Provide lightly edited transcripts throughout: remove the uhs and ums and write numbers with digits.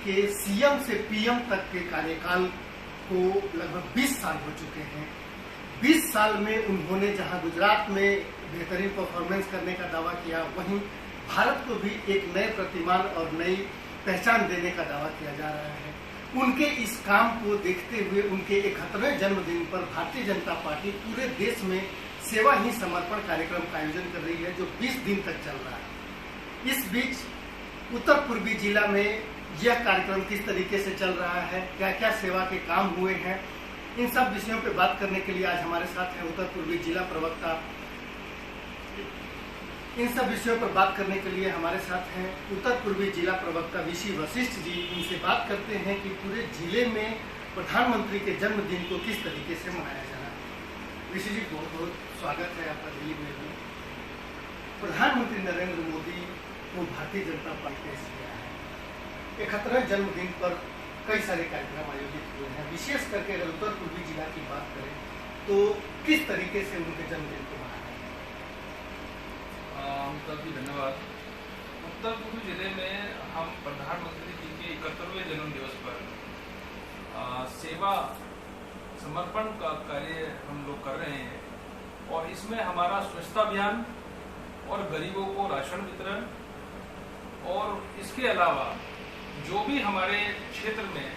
के सीएम से पीएम तक के कार्यकाल को लगभग 20 साल हो चुके हैं। 20 साल में उन्होंने जहां गुजरात में बेहतरीन परफॉर्मेंस करने का दावा किया, वहीं भारत को भी एक नए प्रतिमान और नई पहचान देने का दावा किया जा रहा है। उनके इस काम को देखते हुए उनके 71वें जन्मदिन पर भारतीय जनता पार्टी पूरे देश में सेवा ही समर्पण कार्यक्रम का आयोजन कर रही है, जो 20 दिन तक चल रहा है। इस बीच उत्तर पूर्वी जिला में यह कार्यक्रम किस तरीके से चल रहा है, क्या क्या सेवा के काम हुए हैं, इन सब विषयों पर बात करने के लिए आज हमारे साथ हैं उत्तर पूर्वी जिला प्रवक्ता। इन सब विषयों पर बात करने के लिए हमारे साथ हैं उत्तर पूर्वी जिला प्रवक्ता वीसी वशिष्ठ जी। इनसे बात करते हैं कि पूरे जिले में प्रधानमंत्री के जन्मदिन को किस तरीके से मनाया जा रहा है। वीसी जी, बहुत बहुत स्वागत है आपका दिल्ली में। प्रधानमंत्री नरेंद्र मोदी को भारतीय जनता पार्टी ने किया है, 71वें जन्मदिन पर कई सारे कार्यक्रम आयोजित हुए हैं। विशेष करके अगर उत्तर पूर्वी जिला की बात करें तो किस तरीके से उनके जन्मदिन को मनाया? धन्यवाद। उत्तर पूर्वी जिले में हम प्रधानमंत्री जी के 71वें जन्म दिवस पर सेवा समर्पण का कार्य हम लोग कर रहे हैं, और इसमें हमारा स्वच्छता अभियान और गरीबों को राशन वितरण, और इसके अलावा जो भी हमारे क्षेत्र में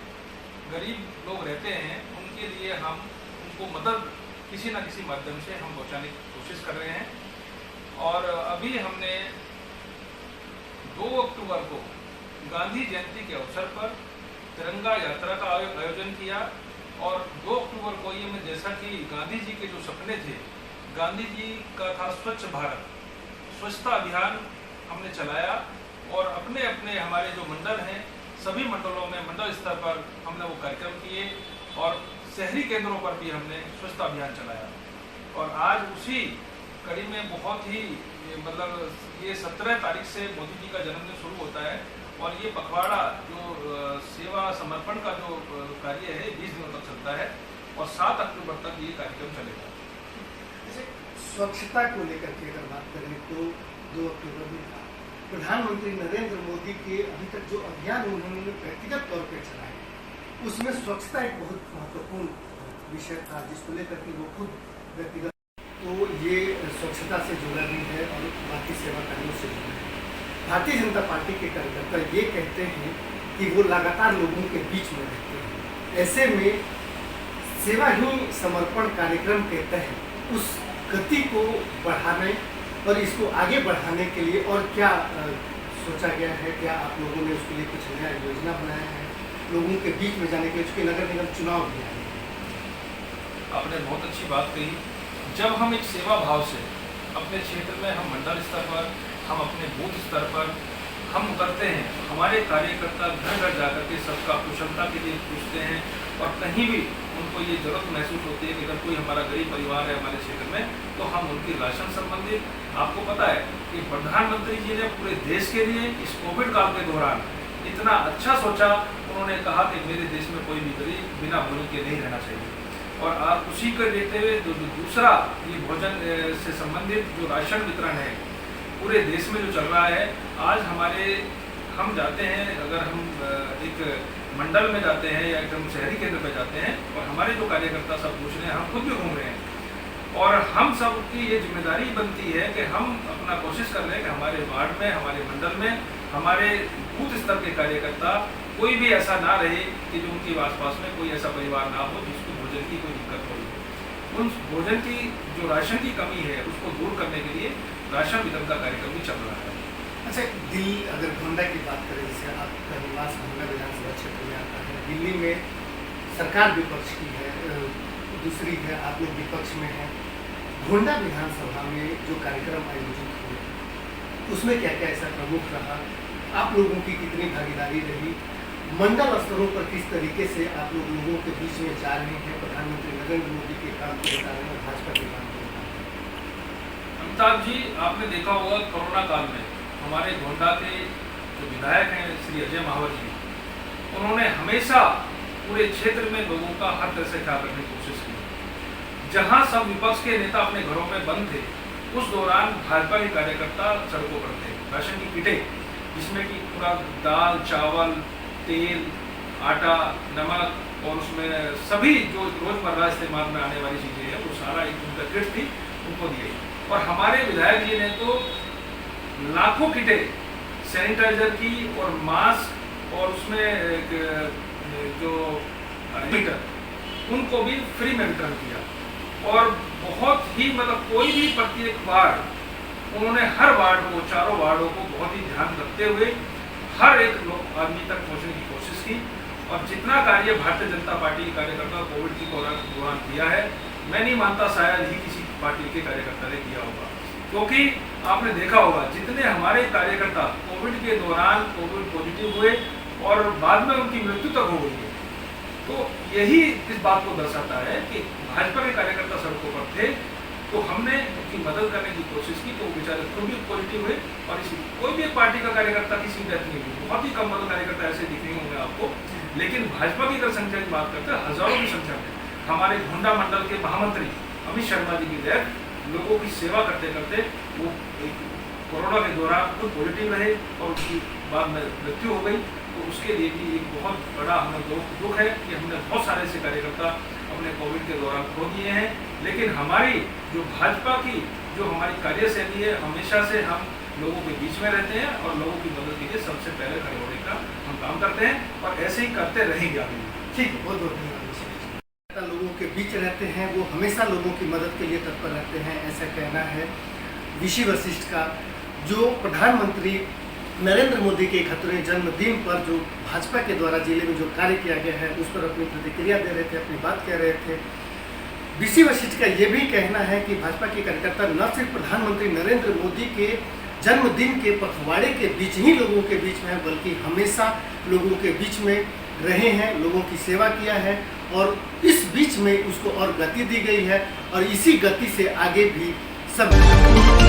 गरीब लोग रहते हैं उनके लिए हम उनको मदद किसी न किसी माध्यम से हम पहुंचाने की कोशिश कर रहे हैं। और अभी हमने 2 अक्टूबर को गांधी जयंती के अवसर पर तिरंगा यात्रा का आयोजन किया, और 2 अक्टूबर को ये में जैसा कि गांधी जी के जो सपने थे, गांधी जी का था स्वच्छ भारत, स्वच्छता अभियान हमने चलाया, और अपने अपने हमारे जो मंडल हैं सभी मंडलों में मंडल स्तर पर हमने वो कार्यक्रम किए, और शहरी केंद्रों पर भी हमने स्वच्छता अभियान चलाया। और आज उसी कड़ी में बहुत ही ये 17 तारीख से मोदी जी का जन्मदिन शुरू होता है, और ये पखवाड़ा जो सेवा समर्पण का जो कार्य है 20 दिनों तक चलता है, और 7 अक्टूबर तक ये कार्यक्रम चलेगा। स्वच्छता को लेकर के अगर बात करें तो 2 अक्टूबर में प्रधानमंत्री नरेंद्र मोदी के अभी तक जो अभियान उन्होंने व्यक्तिगत तौर पर चलाए, उसमें स्वच्छता एक बहुत महत्वपूर्ण विषय था, जिसको लेकर के वो खुद व्यक्तिगत, तो ये स्वच्छता से जुड़ा भी है और बाकी सेवा कार्यों से जुड़ा है। भारतीय जनता पार्टी के कार्यकर्ता ये कहते हैं कि वो लगातार लोगों के बीच में रहते हैं, ऐसे में सेवा ही समर्पण कार्यक्रम के तहत उस गति को बढ़ाने और इसको आगे बढ़ाने के लिए और क्या सोचा गया है? क्या आप लोगों ने उसके लिए कुछ नया योजना बनाया है लोगों के बीच में जाने के लिए? उसके नगर निगम चुनाव भी आए। आपने बहुत अच्छी बात कही। जब हम एक सेवा भाव से अपने क्षेत्र में, हम मंडल स्तर पर, हम अपने बूथ स्तर पर हम उतरते हैं, हमारे कार्यकर्ता घर घर जाकर के सबका कुशलता के लिए पूछते हैं, और कहीं भी उनको ये जरूरत महसूस होती है कि अगर कोई हमारा गरीब परिवार है हमारे क्षेत्र में, तो हम उनकी राशन संबंधित, आपको पता है कि प्रधानमंत्री जी ने पूरे देश के लिए इस कोविड काल के दौरान इतना अच्छा सोचा। उन्होंने कहा कि मेरे देश में कोई भी गरीब बिना भोजन के नहीं रहना चाहिए, और आप उसी को देखते हुए जो दूसरा ये भोजन से संबंधित जो राशन वितरण है पूरे देश में जो चल रहा है। आज हम जाते हैं, अगर हम एक मंडल में जाते हैं या एकदम शहरी केंद्र पे जाते हैं, और हमारे जो कार्यकर्ता सब पूछ रहे हैं, हम खुद भी घूम रहे हैं, और हम सब की ये जिम्मेदारी बनती है कि हम अपना कोशिश कर रहे हैं कि हमारे वार्ड में, हमारे मंडल में, हमारे बूथ स्तर के कार्यकर्ता कोई भी ऐसा ना रहे कि जो उनके आसपास में कोई ऐसा परिवार ना हो जिसको भोजन की कोई दिक्कत हो। उन भोजन की जो राशन की कमी है उसको दूर करने के लिए राशन वितरण का कार्यक्रम भी चल रहा है। अच्छा, दिल्ली अगर गोंडा की बात करें, जैसे आपका निवास गोंडा विधानसभा क्षेत्र में आता है, दिल्ली में सरकार विपक्ष की है, दूसरी है आप लोग विपक्ष में है। गोंडा विधानसभा में जो कार्यक्रम आयोजित हुए उसमें क्या क्या ऐसा प्रमुख रहा? आप लोगों की कितनी भागीदारी रही? मंडल स्तरों पर किस तरीके से आप लोगों के बीच में जा रहे हैं? प्रधानमंत्री नरेंद्र मोदी के काम को बता रहे हैं, भाजपा के काम को बता रहे हैं। अमिताभ जी, आपने देखा होगा कोरोना काल में हमारे गोंडा के जो विधायक हैं श्री अजय महावर जी, उन्होंने हमेशा पूरे क्षेत्र में लोगों का हर तरह से ख्याल रखने की कोशिश की। जहां सब विपक्ष के नेता अपने घरों में बंद थे, उस दौरान भाजपा के कार्यकर्ता सड़कों पर थे, राशन की किटें जिसमें कि पूरा दाल, चावल, तेल, आटा, नमक और उसमें सभी जो रोजमर्रा इस्तेमाल में आने वाली चीज़ें हैं वो सारा एक उनका किट थी, उनको दिए। और हमारे विधायक जी ने तो लाखों किटें सैनिटाइजर की और मास्क और उसमें जो मीटर उनको भी फ्री में वितरण किया। और बहुत ही मतलब कोई भी प्रत्येक वार्ड उन्होंने हर वार्ड को, चारों वार्डों को बहुत ही ध्यान रखते हुए हर एक लोग आदमी तक पहुंचने की कोशिश की। और जितना कार्य भारतीय जनता पार्टी के कार्यकर्ता कोविड के दौरान किया है, मैं नहीं मानता शायद ही किसी पार्टी के कार्यकर्ता ने किया होगा। क्योंकि आपने देखा होगा जितने हमारे कार्यकर्ता कोविड के दौरान कोविड पॉजिटिव हुए और बाद में उनकी मृत्यु तक हो गई है, तो यही इस बात को दर्शाता है कि भाजपा के कार्यकर्ता सड़कों पर थे, तो हमने उनकी मदद करने की कोशिश की, तो वो बेचारे खुद भी पॉजिटिव हुए। और इसी कोई भी एक पार्टी का कार्यकर्ता किसी डेथ नहीं हुई, बहुत ही कम मतलब कार्यकर्ता ऐसे दिखने होंगे आपको। लेकिन भाजपा की अगर संख्या की बात करते हैं, हजारों की संख्या में हमारे गोंडा मंडल के महामंत्री अमित शर्मा जी की डेथ, लोगों की सेवा करते करते वो कोरोना के दौरान खुद पॉजिटिव रहे और उसकी बाद में मृत्यु हो गई। तो उसके लिए भी एक बहुत बड़ा हमें दुख है कि हमने बहुत सारे ऐसे कार्यकर्ता अपने कोविड के दौरान खो दिए हैं। लेकिन हमारी जो भाजपा की जो हमारी कार्यशैली है, हमेशा से हम लोगों के बीच में रहते हैं और लोगों की मदद के लिए सबसे पहले खड़े होने का हम काम करते हैं और ऐसे ही करते रहेंगे आगे। ठीक है, बहुत बहुत धन्यवाद। लोगों के बीच रहते हैं, वो हमेशा लोगों की मदद के लिए तत्पर रहते हैं, ऐसा कहना है ऋषि वशिष्ठ का, जो प्रधानमंत्री नरेंद्र मोदी के 71वें जन्मदिन पर जो भाजपा के द्वारा जिले में जो कार्य किया गया है उस पर अपनी प्रतिक्रिया दे रहे थे, अपनी बात कह रहे थे। ऋषि वशिष्ठ का ये भी कहना है कि भाजपा के कार्यकर्ता न सिर्फ प्रधानमंत्री नरेंद्र मोदी के जन्मदिन के पखवाड़े के बीच ही लोगों के बीच में है, बल्कि हमेशा लोगों के बीच में रहे हैं, लोगों की सेवा किया है और इस बीच में उसको और गति दी गई है और इसी गति से आगे भी सब